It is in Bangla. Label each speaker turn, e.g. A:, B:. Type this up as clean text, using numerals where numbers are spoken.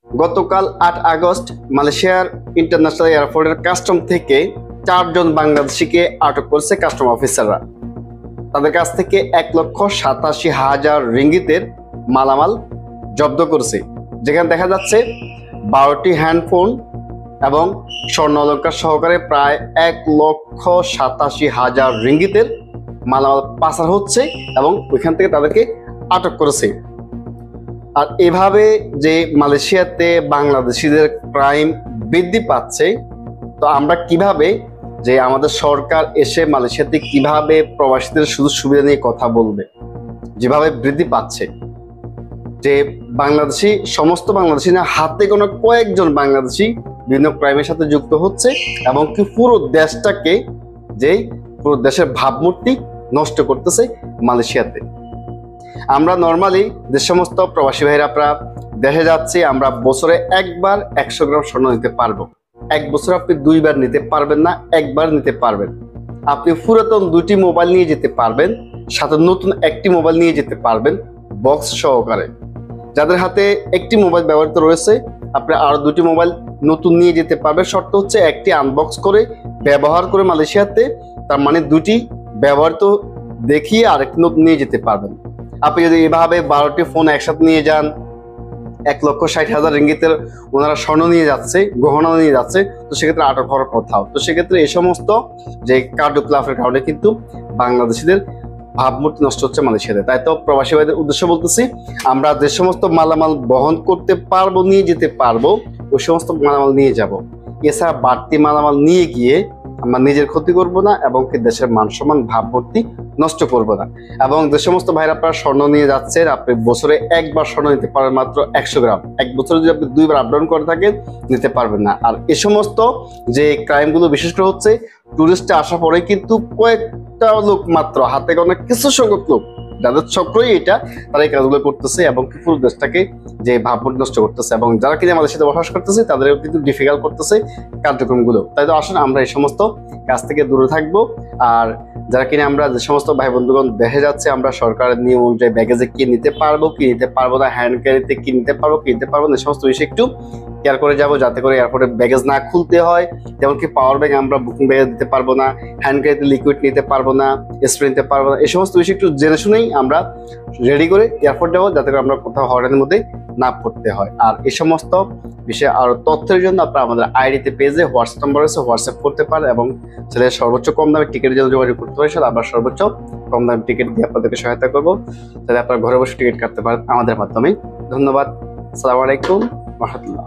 A: গতকাল ৮ আগস্ট মালয়েশিয়ার ইন্টারন্যাশনাল এয়ারপোর্টের কাস্টম থেকে 4 জন বাংলাদেশিকে আটক করেছে কাস্টম অফিসাররা। তাদের কাছ থেকে 1,87,000 রিঙ্গিতের মালামাল জব্দ করেছে, যেখানে দেখা যাচ্ছে 12টি হ্যান্ডফোন এবং স্বর্ণ অলংকার সহকারে প্রায় 1,87,000 রিঙ্গিতের মালামাল পাচার হচ্ছে এবং ওইখান থেকে তাদেরকে আটক করেছে। আর এভাবে যে মালয়েশিয়াতে বাংলাদেশিদের ক্রাইম বৃদ্ধি পাচ্ছে, তো আমরা কিভাবে যে আমাদের সরকার এসে মালয়েশিয়াতে কিভাবে প্রবাসীদের সুযোগ সুবিধা নিয়ে কথা বলবে, যেভাবে বৃদ্ধি পাচ্ছে, যে বাংলাদেশি সমস্ত বাংলাদেশি না, হাতে কোনো কয়েকজন বাংলাদেশি বিভিন্ন ক্রাইমের সাথে যুক্ত হচ্ছে এবং কি পুরো দেশটাকে, যেই পুরো দেশের ভাবমূর্তি নষ্ট করতেছে মালয়েশিয়াতে। আমরা নর্মালি যে সমস্ত প্রবাসী ভাইরা আপনারা দেশে যাচ্ছি, আমরা বছরে একবার 100 গ্রাম স্বর্ণ নিতে পারবো। এক বছর আপনি 2 বার নিতে পারবেন না, একবার নিতে পারবেন। আপনি পুরাতন 2টি মোবাইল নিয়ে যেতে পারবেন, সাথে নতুন একটি মোবাইল নিয়ে যেতে পারবেন বক্স সহকারে। যাদের হাতে একটি মোবাইল ব্যবহৃত রয়েছে, আপনি আরো 2টি মোবাইল নতুন নিয়ে যেতে পারবেন। শর্ত হচ্ছে একটি আনবক্স করে ব্যবহার করে মালয়েশিয়াতে, তার মানে 2টি ব্যবহৃত দেখিয়ে আরেকটি নতুন নিয়ে যেতে পারবেন। আপনি যদি এভাবে 12টি ফোন একসাথে নিয়ে যান, 1,60,000 রিঙ্গিতের ওনারা স্বর্ণ নিয়ে যাচ্ছে, গহনা নিয়ে যাচ্ছে, তো সেক্ষেত্রে আটক হওয়ার কথাও। তো সেক্ষেত্রে এই সমস্ত যে কার্যকলাপের কারণে কিন্তু বাংলাদেশিদের ভাবমূর্তি নষ্ট হচ্ছে মালয়েশিয়াতে। তাই তো প্রবাসী ভাইদের উদ্দেশ্যে বলতেছি, আমরা যে সমস্ত মালামাল বহন করতে পারবো, নিয়ে যেতে পারবো, ওই সমস্ত মালামাল নিয়ে যাব। এছাড়া বাড়তি মালামাল নিয়ে গিয়ে আমরা নিজের ক্ষতি করব না এবং কি দেশের মান সম্মান ভাবমূর্তি নষ্ট করব না। এবং যে সমস্ত ভাইরা আপনারা স্বর্ণ নিয়ে যাচ্ছেন, আপনি বছরে একবার স্বর্ণ নিতে পারবেন মাত্র 100 গ্রাম। এক বছরে যদি আপনি 2 বার আপ ডাউন করে থাকেন, নিতে পারবেন না। আর এই সমস্ত যে ক্রাইমগুলো বিশেষ করে হচ্ছে টুরিস্টে আসার পরে কিন্তু কয়েকটা লোক মাত্র, হাতে গোনা কিছু সংখ্যক লোক, যাদের চক্রই এটা, তারা এই কাজগুলো করতেছে এবং পুরো দেশটাকে যে ভাবমূর্তি নষ্ট করতেছে এবং যারা কিনা আমাদের সাথে বসবাস করতেছে তাদেরও কিন্তু ডিফিকাল্ট করতেছে কার্যক্রমগুলো। তাই তো আসুন আমরা এই সমস্ত কাজ থেকে দূরে থাকবো। আর যারা কিনা আমরা যে সমস্ত ভাই বন্ধুগণ দেখে যাচ্ছে, আমরা সরকারের নিয়ম অনুযায়ী ব্যাগেজে কি নিতে পারবো, কি নিতে পারবো না, হ্যান্ড ক্যারিতে কি নিতে পারবো, কি নিতে পারবো না, এই সমস্ত বিষয়ে একটু কেয়ার করে যাবো, যাতে করে এয়ারপোর্টে ব্যাগেজ না খুলতে হয়। যেমন কি পাওয়ার ব্যাগ আমরা বুকিং ব্যাগে দিতে পারবো না, হ্যান্ড ক্যারিতে লিকুইড নিতে পারবো না, স্প্রে নিতে পারবো না, এই সমস্ত বিষয় একটু জেনে শুনেই আমরা রেডি করে এয়ারপোর্ট যাবো, যাতে করে আমরা কোথাও হরেনের মধ্যে না পড়তে হয়। আর এই সমস্ত বিষয়ে আরো তথ্যের জন্য আপনারা আমাদের আইডিতে পেজে হোয়াটসঅ্যাপ নাম্বার আছে, হোয়াটসঅ্যাপ করতে পারেন এবং ছেলের সর্বোচ্চ কম দামে টিকিটের জন্য যোগাযোগ করতে পারেন। আমরা সর্বোচ্চ কম দামে টিকিট দিয়ে আপনাদেরকে সহায়তা করবো, তাহলে আপনারা ঘরে বসে টিকিট কাটতে পারেন আমাদের মাধ্যমে। ধন্যবাদ। আসসালামু আলাইকুম ওয়া রাহমাতুল্লাহ।